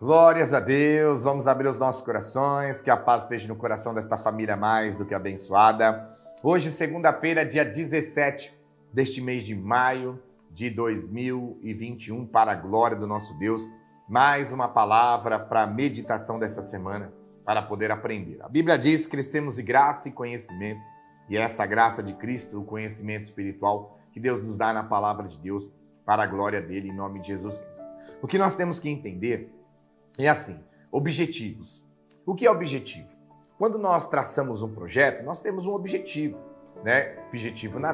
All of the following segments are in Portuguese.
Glórias a Deus, vamos abrir os nossos corações, que a paz esteja no coração desta família mais do que abençoada. Hoje, segunda-feira, dia 17 deste mês de maio de 2021, para a glória do nosso Deus, mais uma palavra para a meditação dessa semana, para poder aprender. A Bíblia diz, crescemos de graça e conhecimento, e é essa graça de Cristo, o conhecimento espiritual que Deus nos dá na palavra de Deus, para a glória dele, em nome de Jesus Cristo. O que nós temos que entender é assim, objetivos. O que é objetivo? Quando nós traçamos um projeto, nós temos um objetivo, né? Objetivo na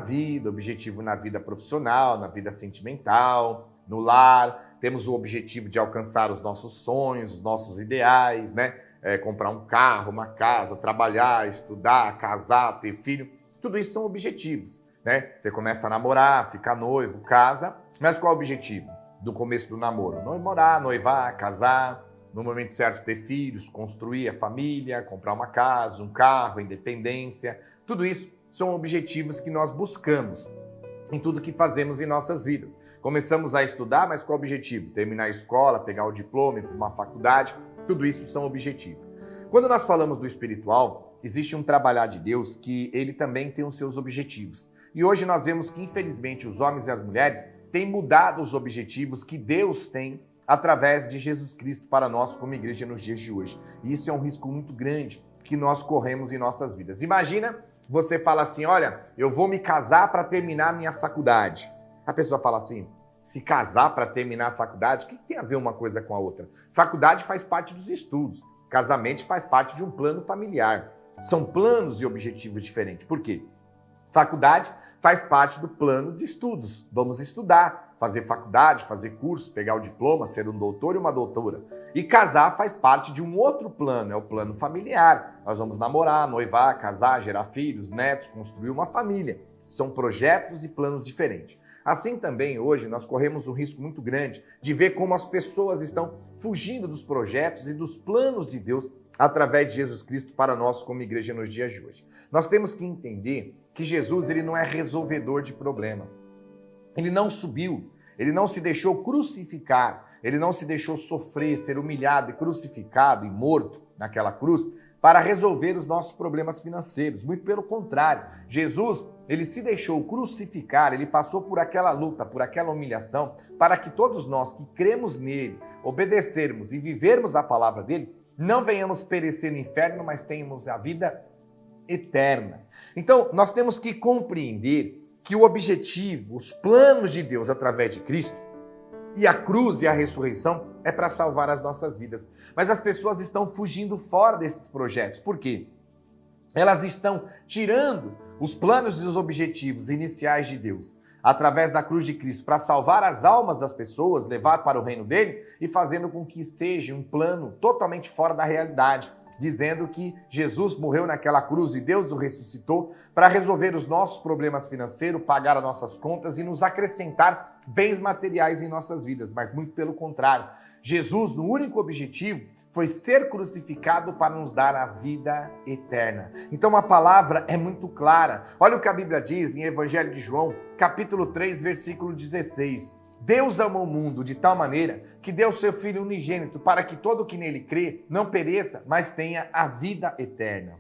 vida profissional, na vida sentimental, no lar. Temos o objetivo de alcançar os nossos sonhos, os nossos ideais, né? Comprar um carro, uma casa, trabalhar, estudar, casar, ter filho. Tudo isso são objetivos, né? Você começa a namorar, fica noivo, casa, mas qual é o objetivo do começo do namoro? Namorar, noivar, casar, no momento certo ter filhos, construir a família, comprar uma casa, um carro, independência. Tudo isso são objetivos que nós buscamos em tudo que fazemos em nossas vidas. Começamos a estudar, mas qual o objetivo? Terminar a escola, pegar o diploma, ir para uma faculdade. Tudo isso são objetivos. Quando nós falamos do espiritual, existe um trabalhar de Deus que ele também tem os seus objetivos. E hoje nós vemos que, infelizmente, os homens e as mulheres têm mudado os objetivos que Deus tem através de Jesus Cristo para nós como igreja nos dias de hoje. E isso é um risco muito grande que nós corremos em nossas vidas. Imagina, você fala assim, olha, eu vou me casar para terminar a minha faculdade. A pessoa fala assim, se casar para terminar a faculdade, o que tem a ver uma coisa com a outra? Faculdade faz parte dos estudos, casamento faz parte de um plano familiar. São planos e objetivos diferentes. Por quê? Faculdade faz parte do plano de estudos. Vamos estudar, fazer faculdade, fazer curso, pegar o diploma, ser um doutor e uma doutora. E casar faz parte de um outro plano, é o plano familiar. Nós vamos namorar, noivar, casar, gerar filhos, netos, construir uma família. São projetos e planos diferentes. Assim também, hoje, nós corremos um risco muito grande de ver como as pessoas estão fugindo dos projetos e dos planos de Deus através de Jesus Cristo para nós como igreja nos dias de hoje. Nós temos que entender que Jesus ele não é resolvedor de problema. Ele não subiu, ele não se deixou crucificar, ele não se deixou sofrer, ser humilhado e crucificado e morto naquela cruz para resolver os nossos problemas financeiros. Muito pelo contrário, Jesus, ele se deixou crucificar, ele passou por aquela luta, por aquela humilhação, para que todos nós que cremos nele, obedecermos e vivermos a palavra deles, não venhamos perecer no inferno, mas tenhamos a vida eterna. Então, nós temos que compreender que o objetivo, os planos de Deus através de Cristo e a cruz e a ressurreição é para salvar as nossas vidas. Mas as pessoas estão fugindo fora desses projetos. Por quê? Elas estão tirando os planos e os objetivos iniciais de Deus através da cruz de Cristo para salvar as almas das pessoas, levar para o reino dele e fazendo com que seja um plano totalmente fora da realidade, dizendo que Jesus morreu naquela cruz e Deus o ressuscitou para resolver os nossos problemas financeiros, pagar as nossas contas e nos acrescentar bens materiais em nossas vidas. Mas muito pelo contrário, Jesus, no único objetivo, foi ser crucificado para nos dar a vida eterna. Então a palavra é muito clara. Olha o que a Bíblia diz em Evangelho de João, capítulo 3, versículo 16. Deus amou o mundo de tal maneira que deu seu Filho unigênito para que todo que nele crê não pereça, mas tenha a vida eterna.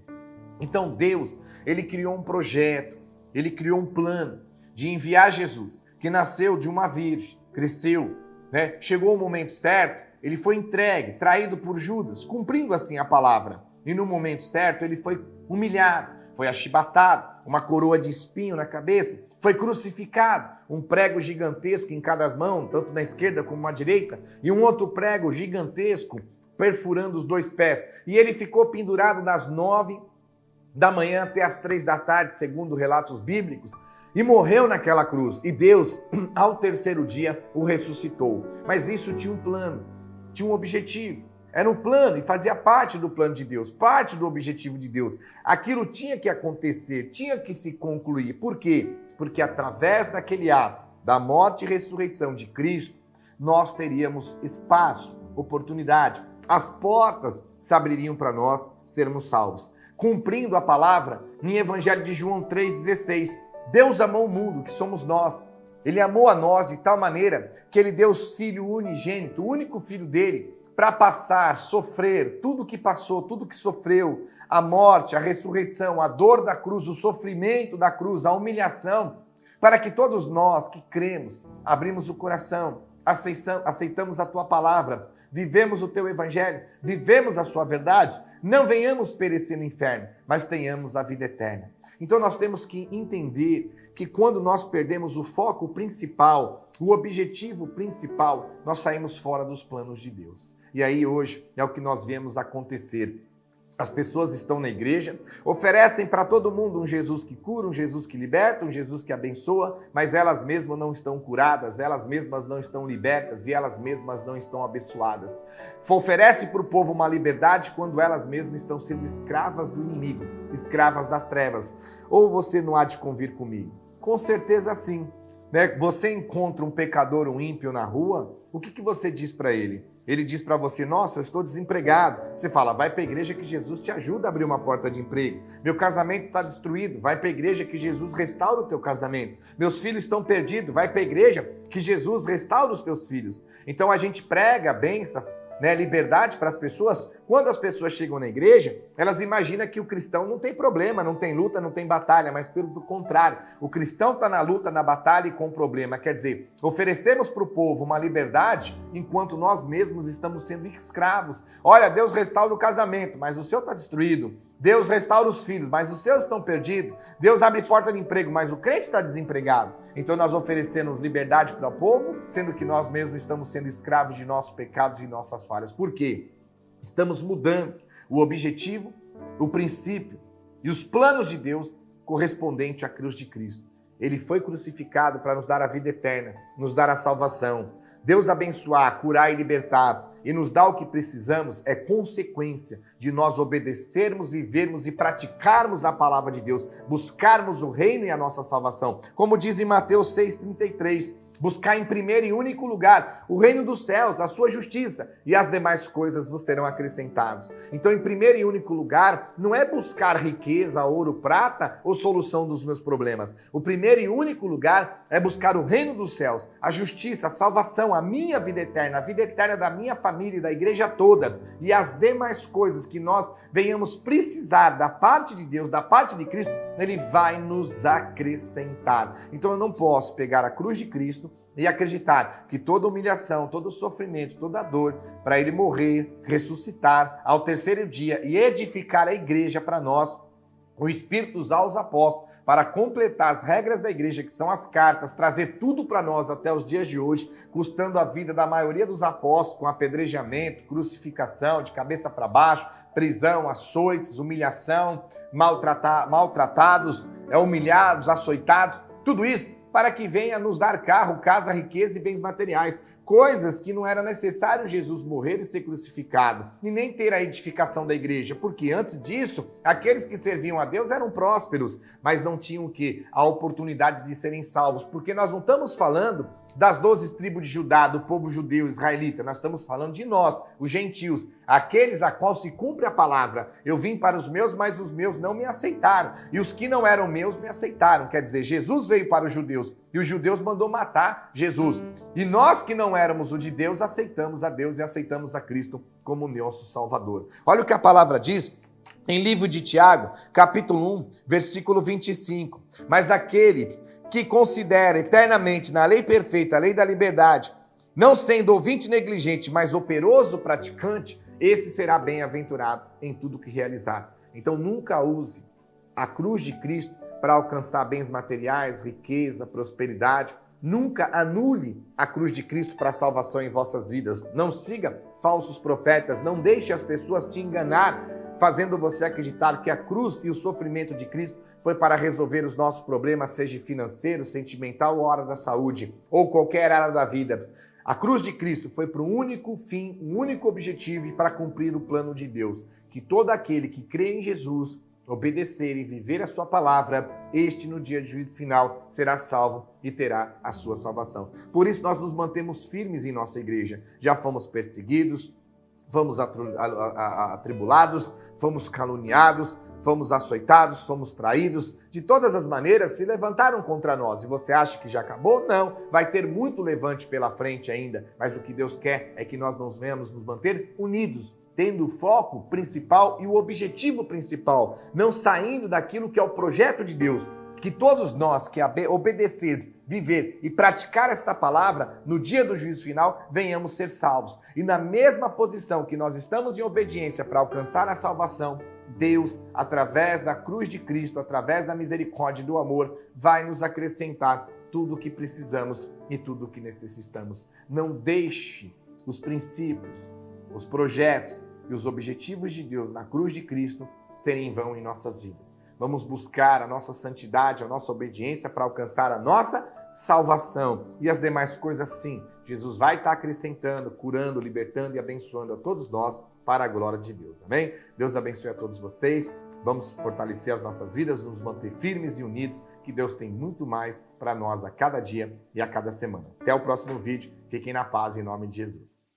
Então Deus, ele criou um projeto, ele criou um plano de enviar Jesus, que nasceu de uma virgem, cresceu, né? Chegou o momento certo, ele foi entregue, traído por Judas, cumprindo assim a palavra. E no momento certo ele foi humilhado, foi achibatado, uma coroa de espinho na cabeça, foi crucificado, um prego gigantesco em cada mão, tanto na esquerda como na direita, e um outro prego gigantesco perfurando os dois pés. E ele ficou pendurado das 9 da manhã até as 3 da tarde, segundo relatos bíblicos, e morreu naquela cruz. E Deus, ao terceiro dia, o ressuscitou. Mas isso tinha um plano, tinha um objetivo. Era um plano e fazia parte do plano de Deus, parte do objetivo de Deus. Aquilo tinha que acontecer, tinha que se concluir. Por quê? Porque através daquele ato, da morte e ressurreição de Cristo, nós teríamos espaço, oportunidade. As portas se abririam para nós sermos salvos. Cumprindo a palavra em Evangelho de João 3,16. Deus amou o mundo, que somos nós. Ele amou a nós de tal maneira que ele deu o Filho unigênito, o único Filho dele, para passar, sofrer, tudo que passou, tudo que sofreu, a morte, a ressurreição, a dor da cruz, o sofrimento da cruz, a humilhação, para que todos nós que cremos, abrimos o coração, aceitamos a tua palavra, vivemos o teu evangelho, vivemos a sua verdade, não venhamos perecer no inferno, mas tenhamos a vida eterna. Então nós temos que entender que quando nós perdemos o foco principal, o objetivo principal, nós saímos fora dos planos de Deus. E aí hoje é o que nós vemos acontecer. As pessoas estão na igreja, oferecem para todo mundo um Jesus que cura, um Jesus que liberta, um Jesus que abençoa, mas elas mesmas não estão curadas, elas mesmas não estão libertas e elas mesmas não estão abençoadas. Oferece para o povo uma liberdade quando elas mesmas estão sendo escravas do inimigo, escravas das trevas. Ou você não há de convir comigo? Com certeza sim. Você encontra um pecador, um ímpio na rua, o que você diz para ele? Ele diz para você, nossa, eu estou desempregado. Você fala, vai para a igreja que Jesus te ajuda a abrir uma porta de emprego. Meu casamento está destruído, vai para a igreja que Jesus restaura o teu casamento. Meus filhos estão perdidos, vai para a igreja que Jesus restaura os teus filhos. Então a gente prega a bênção, liberdade para as pessoas. Quando as pessoas chegam na igreja, elas imaginam que o cristão não tem problema, não tem luta, não tem batalha, mas pelo contrário, o cristão está na luta, na batalha e com problema. Quer dizer, oferecemos para o povo uma liberdade enquanto nós mesmos estamos sendo escravos. Olha, Deus restaura o casamento, mas o seu está destruído. Deus restaura os filhos, mas os seus estão perdidos. Deus abre porta de emprego, mas o crente está desempregado. Então nós oferecemos liberdade para o povo, sendo que nós mesmos estamos sendo escravos de nossos pecados e nossas falhas. Por quê? Estamos mudando o objetivo, o princípio e os planos de Deus correspondente à cruz de Cristo. Ele foi crucificado para nos dar a vida eterna, nos dar a salvação. Deus abençoar, curar e libertar e nos dar o que precisamos é consequência de nós obedecermos, vivermos e praticarmos a palavra de Deus, buscarmos o reino e a nossa salvação. Como diz em Mateus 6,33, buscar em primeiro e único lugar o reino dos céus, a sua justiça, e as demais coisas vos serão acrescentadas. Então, em primeiro e único lugar, não é buscar riqueza, ouro, prata ou solução dos meus problemas. O primeiro e único lugar é buscar o reino dos céus, a justiça, a salvação, a minha vida eterna, a vida eterna da minha família e da igreja toda, e as demais coisas que nós venhamos precisar da parte de Deus, da parte de Cristo, Ele vai nos acrescentar. Então eu não posso pegar a cruz de Cristo e acreditar que toda humilhação, todo sofrimento, toda dor, para Ele morrer, ressuscitar ao terceiro dia e edificar a igreja para nós, o Espírito usar os apóstolos para completar as regras da igreja, que são as cartas, trazer tudo para nós até os dias de hoje, custando a vida da maioria dos apóstolos, com apedrejamento, crucificação, de cabeça para baixo, prisão, açoites, humilhação, maltratados, humilhados, açoitados, tudo isso para que venha nos dar carro, casa, riqueza e bens materiais. Coisas que não era necessário Jesus morrer e ser crucificado, e nem ter a edificação da igreja, porque antes disso, aqueles que serviam a Deus eram prósperos, mas não tinham o quê? A oportunidade de serem salvos, porque nós não estamos falando das 12 tribos de Judá, do povo judeu israelita, nós estamos falando de nós, os gentios, aqueles a qual se cumpre a palavra. Eu vim para os meus, mas os meus não me aceitaram, e os que não eram meus me aceitaram. Quer dizer, Jesus veio para os judeus, e os judeus mandou matar Jesus. E nós que não éramos o de Deus, aceitamos a Deus e aceitamos a Cristo como nosso Salvador. Olha o que a palavra diz em livro de Tiago, capítulo 1, versículo 25. Mas aquele que considera eternamente na lei perfeita, a lei da liberdade, não sendo ouvinte negligente, mas operoso praticante, esse será bem-aventurado em tudo que realizar. Então nunca use a cruz de Cristo para alcançar bens materiais, riqueza, prosperidade. Nunca anule a cruz de Cristo para a salvação em vossas vidas. Não siga falsos profetas, não deixe as pessoas te enganar, fazendo você acreditar que a cruz e o sofrimento de Cristo foi para resolver os nossos problemas, seja financeiro, sentimental ou área da saúde, ou qualquer área da vida. A cruz de Cristo foi para um único fim, um único objetivo e para cumprir o plano de Deus, que todo aquele que crê em Jesus, obedecer e viver a sua palavra, este no dia de juízo final será salvo e terá a sua salvação. Por isso nós nos mantemos firmes em nossa igreja. Já fomos perseguidos, fomos atribulados, fomos caluniados, fomos açoitados, fomos traídos, de todas as maneiras se levantaram contra nós. E você acha que já acabou? Não, vai ter muito levante pela frente ainda, mas o que Deus quer é que nós nos venhamos nos manter unidos, tendo o foco principal e o objetivo principal, não saindo daquilo que é o projeto de Deus, que todos nós que obedecer, viver e praticar esta palavra, no dia do juízo final, venhamos ser salvos. E na mesma posição que nós estamos em obediência para alcançar a salvação, Deus, através da cruz de Cristo, através da misericórdia e do amor, vai nos acrescentar tudo o que precisamos e tudo o que necessitamos. Não deixe os princípios, os projetos e os objetivos de Deus na cruz de Cristo serem em vão em nossas vidas. Vamos buscar a nossa santidade, a nossa obediência para alcançar a nossa salvação. E as demais coisas, sim, Jesus vai estar acrescentando, curando, libertando e abençoando a todos nós para a glória de Deus. Amém? Deus abençoe a todos vocês. Vamos fortalecer as nossas vidas, nos manter firmes e unidos, que Deus tem muito mais para nós a cada dia e a cada semana. Até o próximo vídeo. Fiquem na paz em nome de Jesus.